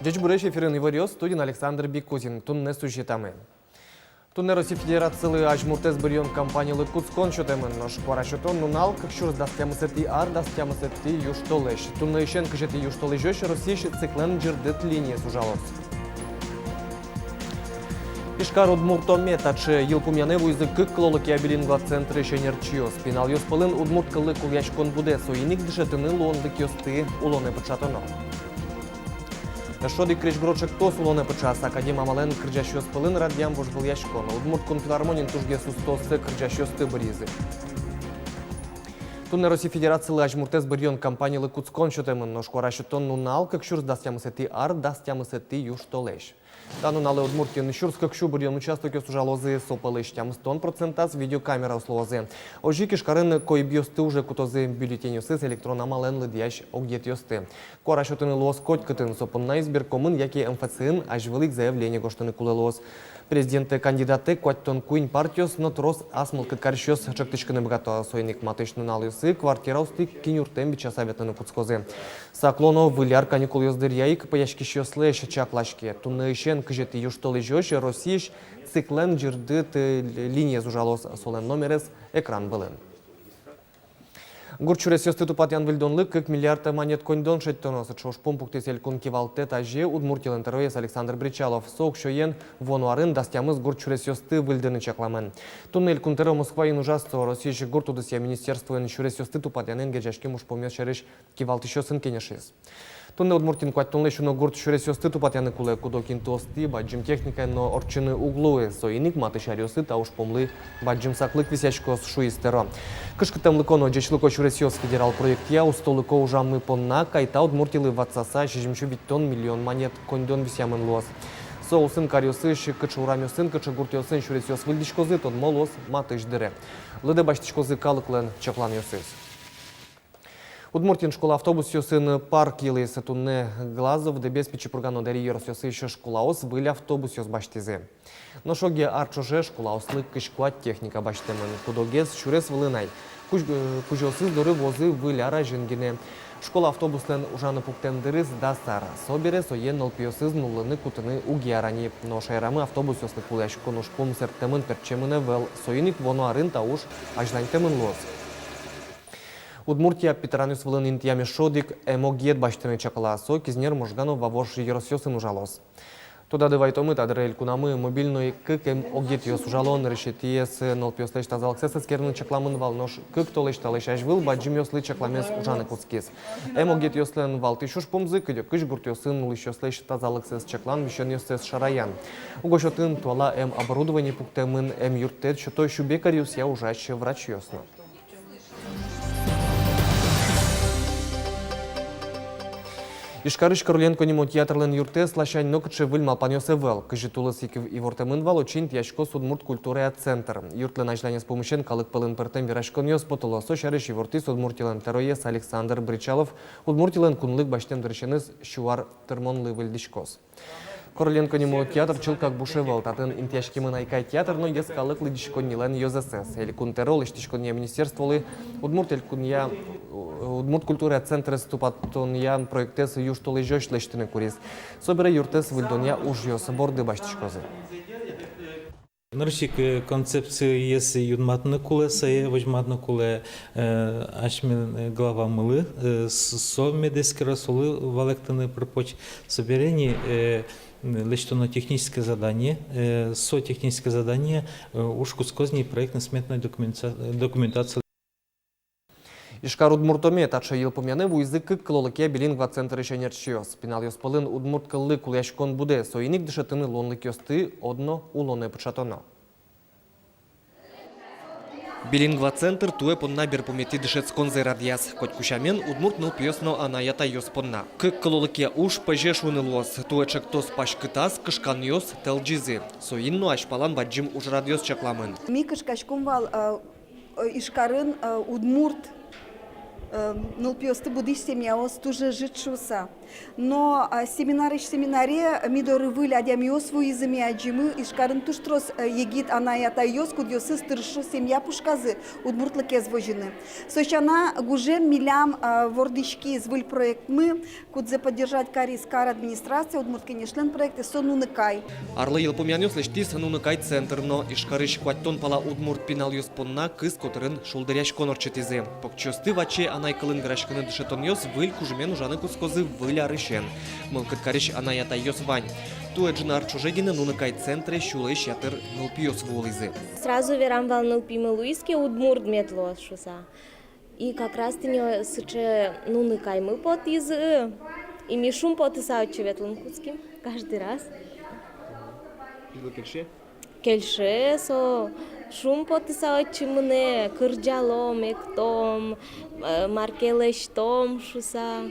Дечь буреш эфирын ивариос студин Александр Бекузин. Тунне сюжетами. Тунне Россия Федерации ажмуртез бирьон компаниялы Куцкон шотемын. Нош кварашотон нунал, как шур дастямысети ар, дастямысети юштолеш. Тунне ищен кжети юштолежеш Россия циклен джердет линии сужалос. Ишкар удмуртомет, аче елпумяневу язык клолоки абилингва центре шенерчиос. Пинал йоспалын удмурт кылы куляшкон буде, соиник дышетыны лондык йосты улоне пачатоно. Шоди креш грочек тос улоне пачас, академ амален крджаш йоспалын радьям вожбыл яшкон. Удмурт конфилармонин тужге сустосы крджаш йосты бризы. Тунне Россия Федерации ажмуртез бирьон компаниялы Куцкон шотемын, но шкорашотон нунал, как шурс дастямысети ар, дастямысети юштолеш. Тану нале Удмуртин Шурс как шубурьон участок сужалозы сопалыштям 100% видеокамера условозы. Ожи кишкарын кой биосты уже кутозы бюллетень с электрона мален лыдьяш огдет йосты. Кора шотын лос коть кытын сопынна избиркомын, яки МФЦН аж велик заявление гоштыны кулелос. Президенты кандидаты Куаттон Куин партиос, но трос асмылкы карщос чактышканы богато сойник матышны налысы квартира усты кинюртем бича советаны Куцкозы. Саклоно выляр каникул ёздыр яик паяшкиш ёслэш чаклашки. Тунны ищен кыжеты юштолы жёш Россияш циклен джирдыт линия зужалос солен номерес экран былын. Гурчурес ёсты тупатян вильдонлык, как миллиард монет коньдон шеттонос. Чош помпуктес элькун кивалте таже удмуртилен терроес Александр Бричалов. Сок шоен вонуарын дастямыз гурчурес ёсты вильдыны чакламен. Туннель кунтеро Москва ин ужасто Россия гуртудысия министерство иншурес ёсты тупатянен гержашки муж помес шереш кивалты шосын кенешес. Тунне удмуртин куаттонле шуно гурт шурес ёсты тупатяны куле кудокин тосты баджим техника но орчыны углуы соиник маты шарёсы тауш помлы баджим саклык висячкос шуистеро. Кышкытым лыконо джечлыко шурес ёс федерал проектия устолыко ужамы понна кайта удмуртилы ватсаса шижимшу биттон миллион монет кондон висямын лос. Соусын кариосы шикыч урамёсын кычы гуртёсын шурес ёс выльдишкозы тон молос матыш дыре. Лыды баштишкозы калыклен чаклан ёсыз. Удмуртин школа автобус ёсын парк елесі тунне глазов дебеспичи пургано дари ерос ёсы еще школаос были автобус ёс баштизе. Но шоге арчоже школаослы кышкуат техника баштемын кудогез шурес вылынай. Кужосыз доры возы выляра жингене. Школа автобуслен ужаны пуктендырыз да сара. Собере соен нолпиосыз нулыны кутыны угиарани. Но шайрамы автобус ёслы кулашко нуш помсертемын перчемыне вел. Соиник воно арын тауш ажнантемын лоз. Удмуртия Петеранюс вылын интиями шодик эмогет баштыны чакаласо кизнер можганов вавош еросёсын ужалос. Туда дывайтомы тадрель кунамы мобильной кык огет ёс ужалон решетиес нолпиослеш тазалксес скерны чакламын валнош кык толеш талеш ажвыл баджим ёслы чакламес ужаны куцкес. Эмогет ёслен валты шуш помзы кыдё кыш гурт ёсын улыш ёслеш тазалксес чаклан вишен ёсес шараян. Угошотын туала оборудование пуктемын юртет шотой шубекариус я ужаще врач ёсно. Ишкарыш Короленко нимо театрлен юрте слащань нокче выльмал панёсе вел. Кыжи тулысик и вортемын вал очень тяжко судмурт культуры центр. Юртлен ажлане с помощен калык пылын пертем вирашкон ёс потолосо шарыш и ворты судмуртилен тероес Александр Бричалов удмуртилен кунлык баштен дыршеныз шуар термонлы выльдишкос. Короленко нимо театр чыл как бушевал, татын интяшки мынайкай театр, но ес калык лыдишкон нилен ёзесес. Или кунтерол иштишкон я министерстволы удмурт кунья удмурт культуры центр ступатон я проектес юштолы жёш лештыны курис. Собере юртес выльдония уж ёс борды баштишкозы. Наршик концепции есть юдматны куле, сае вожматны куле ашмен глава мылы, совмедески расулы валектаны пропоч соберение лечтоно техническое задание, техническое задание уж кускозни проектно-сметной документации. Ишкар удмуртоме тача елпомяневу язык клолыке билингва центр шенерчиос. Пинал ёспалын удмурт кыллы куляшкон буде, соиник дышатыны лонлык ёсты одно улоне пачатоно. Билингва центр туе понна берпомети дышецконзе радиас. Коть кушамен удмурт ныл пьёсно анаята ёспонна. Кык клолыке уж пажеш унылос. Туе чектос пашкытас кышкан ёс телджизи. Соинно ашпалан баджим уж радиос чакламын. Ми кышкашком вал ишкарын удмурт нылпиосты будиш семьяос тоже житшуса. Но семинаре мидоры выли адямиос вуизами аджимы ишкарын туштрос егит анаята йос кудьосы стыршу семья пушказы удмуртлыкез вожины. Сочана гужем милям вордишки звыль проект мы кудзе поддержать карискар администрация удмурткенешлен проекты сонуныкай. Арлы елпомянёс лештис нуныкай центр, но ишкарыш кваттон пала удмурт пинал юспонна кыз которын шулдыряш конорчетизе. Покчосты ваче анай кылын грашканы дышетон йос выль кужмен ужаны кускозы выля рышен. Мылкыт карыш анаята йос вань. Туэджинар чужегины нуныкай центре щулыш ятыр нылпиос вулызы. Сразу верам вал нылпимы луиске удмурт метло шуса. И как раз ты не сыче нуныкай мы пот из и мишум пот из ветлым куцким каждый раз. Кельше со шум пот из мыне кырджалом эктом маркелеш том шуса.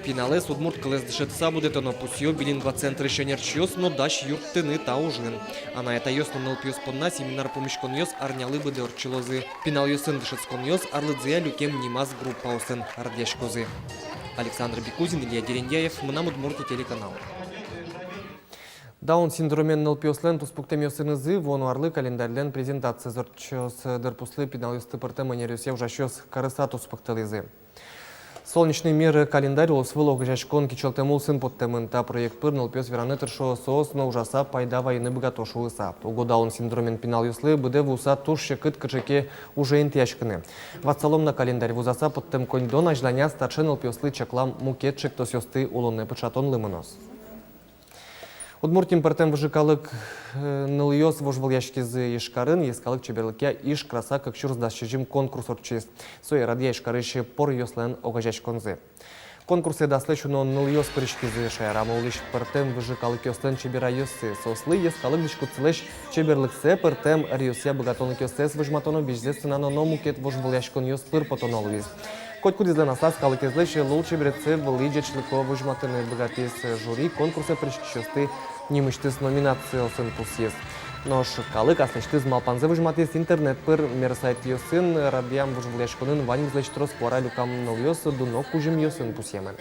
Пиналес удмурт кылез дышетса будет оно пусьё билингва центр еще нерчьёс, но даш юрттыны таужин. Она это ёс нуныл пьёс понна семинар помешкон ёс арнялы бы дёрчилозы. Пинал ёсын дышетскон ёс арлыдзея люкем нимаз группа осын ардешкозы. Александр Бекузин, Илья Дерендяев, Мнам Удмуртия телеканал. Даун синдромен нылпиослен туспуктемиосынызы вону арлы календарьлен презентация зорчос дырпуслы пинал ёсты пырты манерюсе ужащёс карыса туспуктылызы. Солнечный мир календарь улысвыл жашкон кичелтемул сын подтемынта проект пыр нылпиос вераны тыршо соос но ужаса пайда войны богатошу лыса. Угодаун синдромен пинал юслы быде вуса туш шекыт кычеке уже интяшкыны. Ватсалом на календарь вузаса подтем коньдон ажланя старше нылпиослы чаклам мукетчик тосёсты улонны пычатон лымынос. Удмуртин партем выжикалык нылйос вожвыляшкизы ишкарын, ескалык чеберлыке иш краса как чурздашчижим конкурс орчист. Сой радия ишкарыше пор йослен огажач конзы. Конкурсы даслечуно нылйос пырышкизы шайрамулыш партем выжикалык йослен чебера йосы. Сослы ескалык дишку целеш чеберлыксе партем риосе богатонлык йосес выжматоно бежзесцинано номукет вожвыляшкон йос пыр потонолвиз. Хоть куда из нас скалы кезлечи лучше берется в лидерчлико выжматаны богатис жюри конкурса пришчосты немышты с номинацией сын пусьес. Но шкалы касничты с малпанзе выжматис интернет пыр мерсайт йосын радиам выжвляшконын ваним злечтрос пора люкам ныльёсы дунок ужим йосын пусьемен.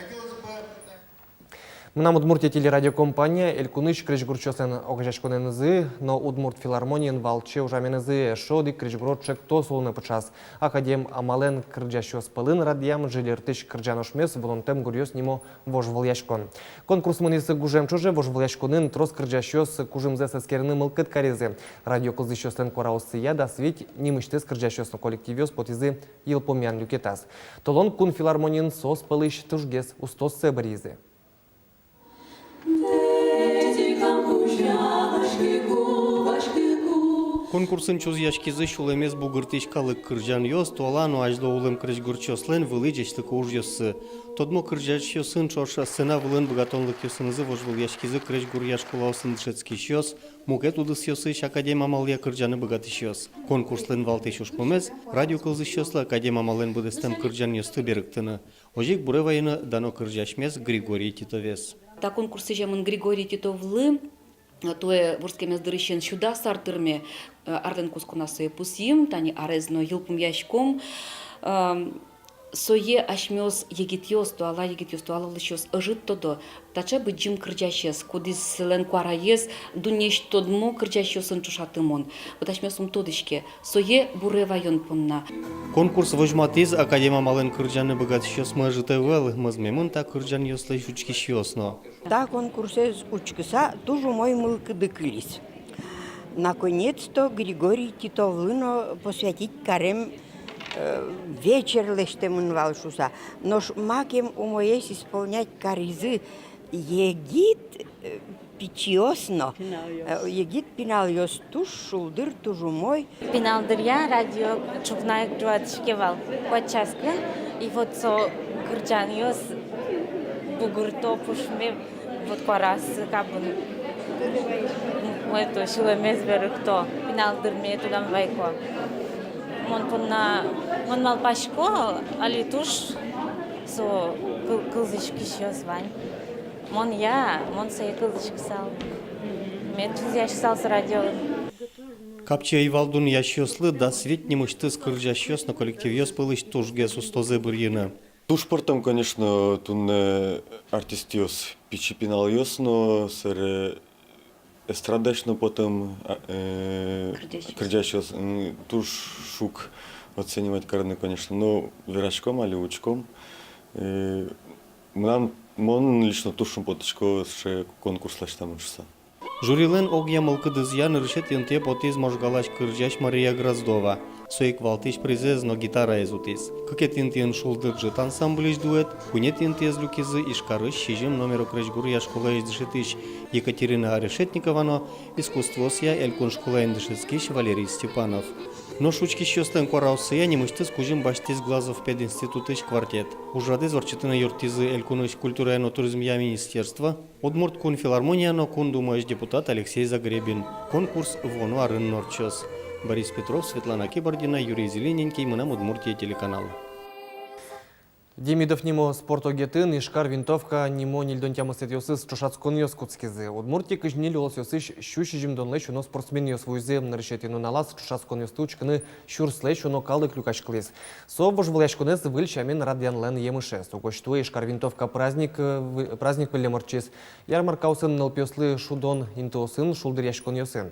Мнам Удмуртия телерадиокомпания Элькуныш крижгурчосен огажашконенызы, но Удмурт филармониян валче ужаменызы шоди крижгуротчек тосулны пычас. Академ амален крыджащос пылын радиям жилертыш крыджаношмес волонтем гурьос нимо вожвыльяшкон. Конкурс мынысы гужем чуже вожвыльяшконын трос крыджащос кужымзе сескерны мылкыт карезы. Радио кылзыщосен кораусыя да свить нимыштес крыджащосно коллективиос потизы елпомян люкетас. Толон кун филармониян сос пылыш тужгес устос себризы. Конкурсын чузяшкизы шулемес бугыртышкалык кыржан йос, туалану ажда улым крыжгурчослен вылыжечлык уж йосы. Тодмо кыржач йосын чорша сына вылын богатонлык йосынызы вожвыл яшкизы крыжгур яшкулаусын дышецкий йос, мукет удыс йосыш академ амалия кыржаны богатыш йос. Конкурслен валтыш ушпомез, радио кылзыш йосла академ амален будестем кыржан йосты берыктыны. Ожик буревайны дано кыржашмез Григорий Титовес. Та конкурсы жамын Григорий Титовлы, тое ворскемез дырыщен сюда сартырме арлен кускунасы пусим, тани арезно елпум яшком, сое ашмёс егитьёс, туала лыщёс ыжыт тодо, тача бы джим кырджащес, кудис лен куараес, дунеш тодмо кырджащёсын чушатымон. Вот ашмёсум тодышке, сое буревайон помна. Конкурс вожматиз академа мален кырджаны богатыщёс мажыты вэлых мазмемын та кырджан йослай шучкищёсно. Да, конкурсе учкиса тоже мой мылкыдыкылись. Наконец-то Григорий Титовлыно посвятить карем вечер лештемын валшуса. Но макем умоесь исполнять каризы егит пичиосно. Егит пинал йос туш шулдыр тужу мой. Пиналдыр я радио чукнайк жуатшкевал подчаскын и вот со кырджан йос бугурто пушме вот корас кабын. Это шилемез берыкто пиналдыр ме тудам вайко. Мон малпашко али туш со кылзышки шёс вань. Мон сей кылзышки сал. Мен чузяш сал с радио. Капча Ивалдун ящослы да светни мышты скрыжащос на коллектив ёс пылыш тужге сустозе бырьина. Ту спортом, конечно, тун артистиос пичипинал ёс, но сэр эстрадечно потом крыжащос туж шук оценивать карны, конечно, но верачком али учком. Нам мон лично тушим поточко ше конкурс лаштам учса. Журилен огья мылкыдызян решет инте потиз можгалаш кыржаш Мария Гроздова. Соек валтиш призез, но гитара изутис. Кыкет интен шулдык жит ансамблиш дуэт, кунет интез люкизы ишкарыш шижим номер окрежгур я школа издышитыш Екатерина Арешетниковано, искусствосья элькун школа издышитскиш Валерий Степанов. Но шучки щостен кораусы не мыштыз кужим баштиз глазов пединститутыш квартет. Ужрады зорчатына юртизы элькуныш культура и туризм я министерства, Удмурт кун филармония, но кун думаешь депутат Алексей Загребин. Конкурс вону арын норчос. Борис Петров, Светлана Кибордина, Юрий Зелененький, мы нам Удмуртия телеканал. Демидов нимо спортогетін, ишкар винтовка нимо нильдон тямысет йосыз чушацкон йос куцкизы. Удмуртия кыжнили олс йосыш щущи жимдонлы шуно спортсмен йос вуйзе нарешетину налаз чушацкон йос тучканы щурслы шуно калы клюкачклыз. Собож влашконез выльчамен радианлен емыше. Сукоштуе ишкар винтовка праздник пылеморчиз. Ярмаркаусын нылпёслы шудон интосын шулдыр яшкон йосын.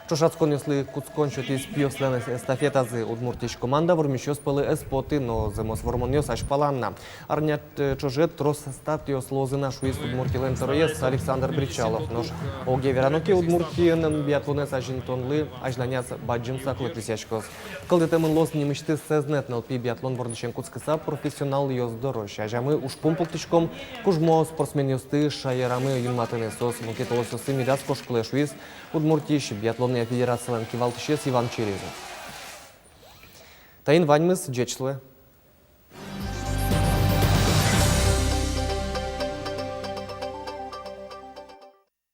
Чушацкон йослы куцкон шотиз пьослен эстафетазы Удмуртиш команда вормищос пылы эспоты, но зымос вормон йос ашпаланна. Арнят чужет трос стат йос лозына шуиз Удмуртилен тороес Александр Бричалов. Нож оге вераноке Удмуртиен биатлонес ажинтонлы ажнаняс баджим саклы присячкос. Кылдытемын лос немышты сезнет налпи биатлон вордышен куцкыса профессионал йос дорож. Ажамы ушпум пултышком кужмо спортсмен йосты шайерамы юнматыны сос мукетолос йосы мидас кошкылы шуиз Удмуртиш биатлонная федерациялан кивалтышес Иван Черезов. Тайын ваньмыз джечлы.